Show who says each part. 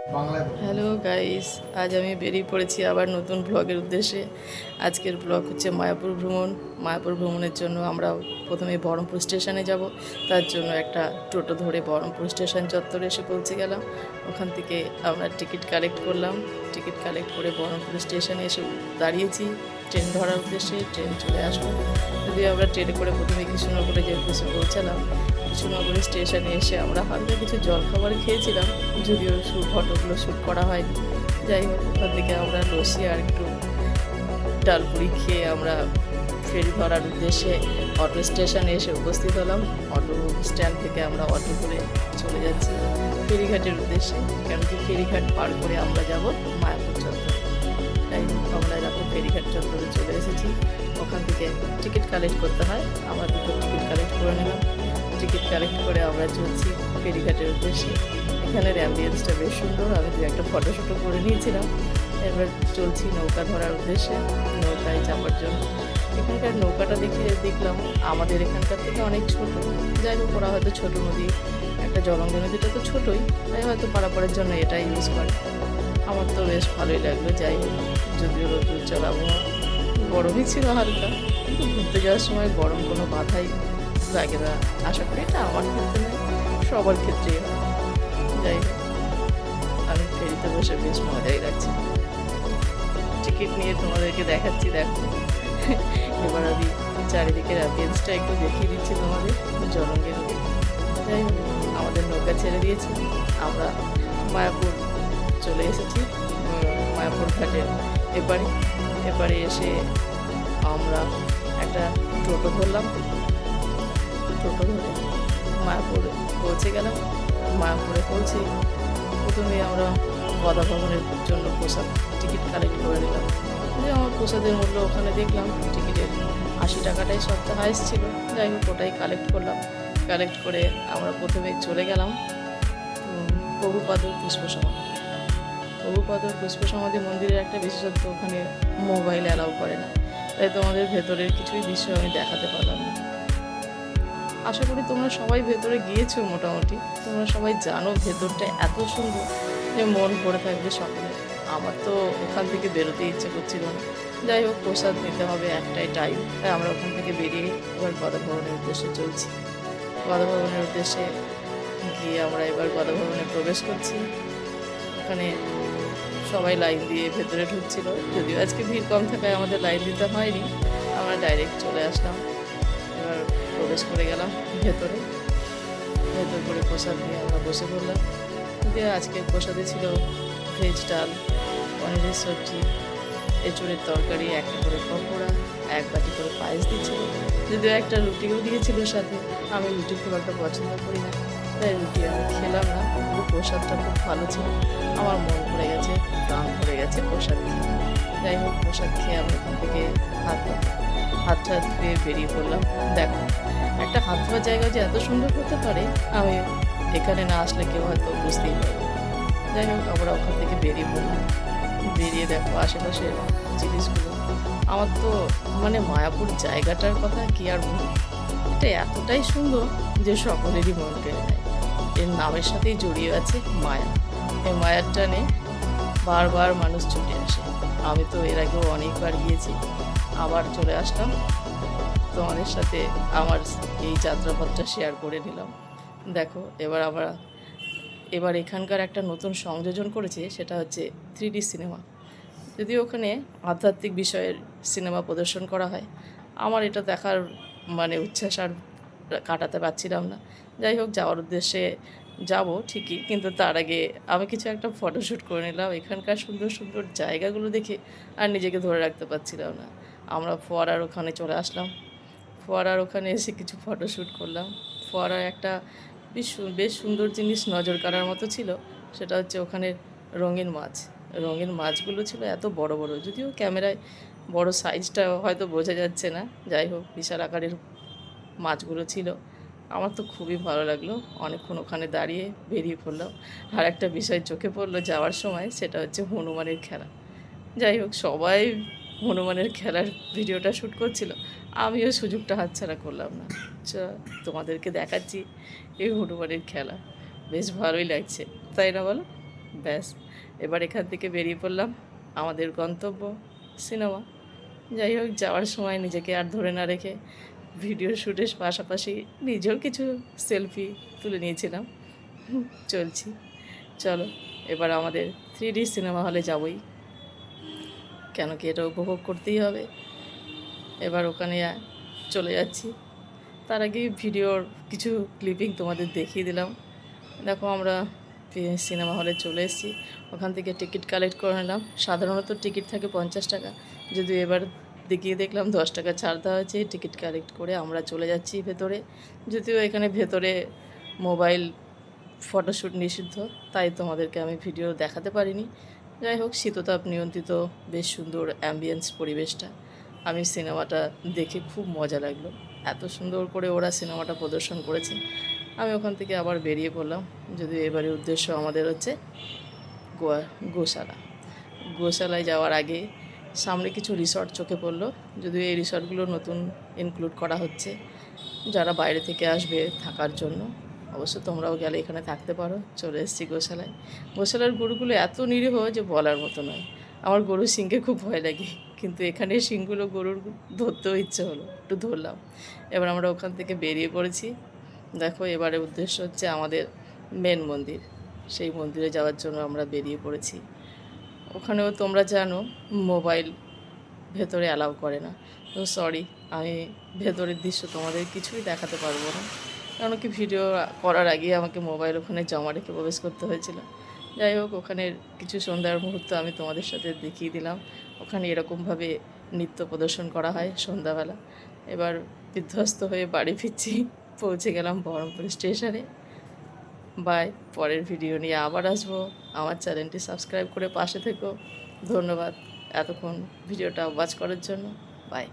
Speaker 1: Hello guys, আজ আমি বেরিয়ে পড়েছি আবার নতুন ব্লগের উদ্দেশ্যে। আজকের ব্লগ হচ্ছে মায়াপুর ভ্রমণ। মায়াপুর ভ্রমণের জন্য আমরা প্রথমে বহরমপুর স্টেশনে যাব। তার জন্য একটা টোটো ধরে বহরমপুর স্টেশন চত্বরে এসে পৌঁছে গেলাম। ওখান থেকে আমরা টিকিট কালেক্ট করলাম। টিকিট কালেক্ট করে বহরমপুর স্টেশনে এসে দাঁড়িয়েছি ট্রেন ধরার উদ্দেশ্যে। ট্রেন চলে আসবো। যদিও আমরা ট্রেনে করে প্রথমে কৃষ্ণনগরে যে উদ্দেশ্যে পৌঁছালাম, কৃষ্ণনগর স্টেশনে এসে আমরা হালকা কিছু জলখাবার খেয়েছিলাম, যদিও ফটোগুলো শ্যুট করা হয়নি। যাই হোক, ওখান থেকে আমরা লস্যি আর একটু ডালপুরি খেয়ে আমরা ফেরি ধরার উদ্দেশ্যে অটো স্টেশনে এসে উপস্থিত হলাম। অটো স্ট্যান্ড থেকে আমরা অটো করে চলে যাচ্ছি ফেরিঘাটের উদ্দেশ্যে, কেন কি ফেরিঘাট পার করে আমরা যাব মায়াপুর চত্বর। তাই আমরা এখন ফেরিঘাট চত্বরে চলে এসেছি। ওখান থেকে টিকিট কালেক্ট করতে হয়, আমরা দুটো টিকিট কালেক্ট করে নিলাম। টিকিট কালেক্ট করে আমরা চলছি ফেরিঘাটের উদ্দেশ্যে। এখানের অ্যাম্বিয়েন্সটা বেশ সুন্দর, আমি দু একটা ফটোশ্যুটও করে নিয়েছিলাম। এবার চলছি নৌকা ধরার উদ্দেশ্যে, নৌকায় চাপার জন্য। এখানকার নৌকাটা দেখলাম আমাদের এখানকার থেকে অনেক ছোট। যাই হোক, ওরা হয়তো ছোটো নদী, একটা জলঙ্গি নদীটা তো ছোটোই, তাই হয়তো পারাপারের জন্য এটাই ইউজ করে। আমার তো বেশ ভালোই লাগলো। যাই হোক, যদিও রোদ উজ্জ্বল আবহাওয়া, গরমই ছিল হালকা, কিন্তু ঘুরতে যাওয়ার সময় গরম কোনো বাধাই লাগে না। আশা করি এটা আমার ক্ষেত্রে নয়, সবার ক্ষেত্রেই হয়। যাই হোক, আমি ফেরিতে বসে বেশ মজাই লাগছে। টিকিট নিয়ে তোমাদেরকে দেখাচ্ছি, দেখো। এবার আমি চারিদিকের অ্যাম্বিয়েন্সটা একটু দেখিয়ে দিচ্ছি তোমাদের জলঙ্গের। যাই হোক, আমাদের নৌকা ছেড়ে দিয়েছি, আমরা মায়াপুর চলে এসেছি। মায়াপুর ঘাটের এবারে এসে আমরা একটা টোটো ধরলাম। টোটো ধরে মায়াপুর পৌঁছে গেলাম। মায়াপুরে পৌঁছে প্রথমে আমরা গদা ভবনের জন্য প্রসাদ টিকিট কালেক্ট করে নিলাম। যে আমার প্রসাদের মূল্য ওখানে দেখলাম টিকিটের 80 টাকাটাই সবচেয়ে হাইস্ট ছিল। যাই হোক, ওটাই কালেক্ট করলাম। কালেক্ট করে আমরা প্রথমে চলে গেলাম প্রভুপাদর পুষ্প সমাধি। প্রভুপাদর পুষ্প সমাধি মন্দিরের একটা বিশেষত্ব, ওখানে মোবাইল অ্যালাউ করে না, তাই তোমাদের ভেতরের কিছুই দৃশ্য আমি দেখাতে পারলাম না। আশা করি তোমরা সবাই ভেতরে গিয়েছো, মোটামুটি তোমরা সবাই জানো ভেতরটা এত সুন্দর যে মন ভরে থাকবে সকলে। আমার তো ওখান থেকে বেরোতে ইচ্ছে করছিল না। যাই হোক, প্রসাদ নিতে হবে, একটাই টাইম, তাই আমরা ওখান থেকে বেরিয়ে এবার গদা ভবনের উদ্দেশ্যে চলছি। গদা ভবনের উদ্দেশ্যে গিয়ে আমরা এবার গদা ভবনে প্রবেশ করছি। ওখানে সবাই লাইন দিয়ে ভেতরে ঢুকছিল, যদিও আজকে ভিড় কম থাকায় আমাদের লাইন দিতে হয়নি, আমরা ডাইরেক্ট চলে আসলাম। এবার প্রবেশ করে গেলাম ভেতর করে প্রসাদ নিয়ে আমরা বসে পড়লাম। দিয়ে আজকের প্রসাদে ছিল ভেজ ডাল, পনিরের সবজি, এঁচুড়ের তরকারি, একটা করে পকোড়া, এক বাটি করে পায়েস দিচ্ছিল, যদিও একটা রুটিও দিয়েছিল সাথে। আমি রুটি খুব একটা পছন্দ করি না, তাই রুটি আমি খেলাম না, কিন্তু প্রসাদটা খুব ভালো ছিল। আমার মন ভরে গেছে, প্রাণ ভরে গেছে প্রসাদ খেয়ে। যাই হোক, প্রসাদ খেয়ে আমি ওখান থেকে হাত ধুয়ে বেরিয়ে পড়লাম। দেখো, একটা হাত ধোয়ার জায়গা যে এত সুন্দর হতে পারে, আমি এখানে না আসলে কেউ হয়তো বুঝতেই পারবে। যাই হোক, আমরা ওখান থেকে বেরিয়ে পড়লাম। বেরিয়ে দেখো আশেপাশের জিনিসগুলো। আমার তো মায়াপুর জায়গাটার কথা কি আর বলি, এটা এতটাই সুন্দর যে সকলেরই মন কেড়ে নেয়। এর নামের সাথেই জড়িয়ে আছে মায়া। এই মায়ার টানে বারবার মানুষ ছুটে আসে। আমি তো এর আগেও অনেকবার গিয়েছি, আবার চলে আসলাম তোমাদের সাথে আমার এই যাত্রাপথটা শেয়ার করে নিলাম। দেখো, এবার এখানকার একটা নতুন সংযোজন করেছে, সেটা হচ্ছে 3D সিনেমা। যদিও ওখানে আধ্যাত্মিক বিষয়ের সিনেমা প্রদর্শন করা হয়, আমার এটা দেখার উচ্ছ্বাস আর কাটাতে পারছিলাম না। যাই হোক, যাওয়ার উদ্দেশ্যে যাব ঠিকই, কিন্তু তার আগে আমি কিছু একটা ফটোশ্যুট করে নিলাম। এখানকার সুন্দর সুন্দর জায়গাগুলো দেখে আর নিজেকে ধরে রাখতে পারছিলাম না। আমরা ফোয়ারার ওখানে চলে আসলাম। ফোয়ারার ওখানে এসে কিছু ফটোশ্যুট করলাম। ফোয়ারার একটা বেশ সুন্দর জিনিস নজর কাড়ার মতো ছিল, সেটা হচ্ছে ওখানে রঙিন মাছগুলো ছিল এত বড় বড়, যদিও ক্যামেরায় বড় সাইজটা হয়তো বোঝা যাচ্ছে না। যাই হোক, বিশাল আকারের মাছগুলো ছিল। আমার তো খুবই ভালো লাগলো। অনেকক্ষণ ওখানে দাঁড়িয়ে বেরিয়ে পড়লাম। আর একটা বিষয় চোখে পড়লো যাওয়ার সময়, সেটা হচ্ছে হনুমানের খেলা। যাই হোক, সবাই হনুমানের খেলার ভিডিওটা শ্যুট করছিল, আমিও সুযোগটা হাতছাড়া করলাম না। তোমাদেরকে দেখাচ্ছি এই হনুমানের খেলা, বেশ ভালোই লাগছে, তাই না বলো? ব্যাস, এবার এখান থেকে বেরিয়ে পড়লাম আমাদের গন্তব্য সিনেমা। যাই হোক, যাওয়ার সময় নিজেকে আর ধরে না রেখে ভিডিও শ্যুটের পাশাপাশি নিজেও কিছু সেলফি তুলে নিয়েছিলাম। চলছি, চলো এবার আমাদের 3D সিনেমা হলে যাবই, কেন কি এটা উপভোগ করতেই হবে। এবার ওখানে চলে যাচ্ছি। তার আগে ভিডিওর কিছু ক্লিপিং তোমাদের দেখিয়ে দিলাম। দেখো, আমরা সিনেমা হলে চলে এসেছি। ওখান থেকে টিকিট কালেক্ট করে নিলাম। সাধারণত টিকিট থাকে 50 টাকা, যদিও এবার দেখিয়ে দেখলাম 10 টাকা ছাড় দেওয়া হয়েছে। টিকিট কালেক্ট করে আমরা চলে যাচ্ছি ভেতরে। যদিও এখানে ভেতরে মোবাইল ফটোশ্যুট নিষিদ্ধ, তাই তোমাদেরকে আমি ভিডিও দেখাতে পারিনি। যাই হোক, শীততাপ নিয়ন্ত্রিত বেশ সুন্দর অ্যাম্বিয়েন্স পরিবেশটা। আমি সিনেমাটা দেখে খুব মজা লাগলো, এত সুন্দর করে ওরা সিনেমাটা প্রদর্শন করেছে। আমি ওখান থেকে আবার বেরিয়ে পড়লাম, যদিও এবারে উদ্দেশ্য আমাদের হচ্ছে গোশালা। গোশালায় যাওয়ার আগে সামনে কিছু রিসর্ট চোখে পড়লো, যদিও এই রিসর্টগুলো নতুন ইনক্লুড করা হচ্ছে যারা বাইরে থেকে আসবে থাকার জন্য। অবশ্য তোমরাও গেলে এখানে থাকতে পারো। চলে এসেছি গোশালায়। গোশালার গরুগুলো এত নিরীহ যে বলার মতো নয়। আমার গরুর শিংকে খুব ভয় লাগে, কিন্তু এখানে শিংগুলো গরুর ধরতেও ইচ্ছে হলো, একটু ধরলাম। এবার আমরা ওখান থেকে বেরিয়ে পড়েছি। দেখো, এবারে উদ্দেশ্য হচ্ছে আমাদের মেন মন্দির। সেই মন্দিরে যাওয়ার জন্য আমরা বেরিয়ে পড়েছি। ওখানেও তোমরা জানো মোবাইল ভেতরে অ্যালাউ করে না। তো সরি, আমি ভেতরের দৃশ্য তোমাদের কিছুই দেখাতে পারবো না, কারণ কি ভিডিও করার আগে আমাকে মোবাইল ওখানে জমা রেখে প্রবেশ করতে হয়েছিল। যাই হোক, ওখানের কিছু সন্ধ্যার মুহূর্ত আমি তোমাদের সাথে দেখিয়ে দিলাম। ওখানে এরকমভাবে নৃত্য প্রদর্শন করা হয় সন্ধ্যাবেলা। এবার বিধ্বস্ত হয়ে বাড়ি ফিরছি। পৌঁছে গেলাম বহরমপুর স্টেশনে। বাই, পরের ভিডিও নিয়ে আবার আসবো। আমার চ্যানেলটি সাবস্ক্রাইব করে পাশে থেকো। ধন্যবাদ এতক্ষণ ভিডিওটা ওয়াচ করার জন্য। বাই।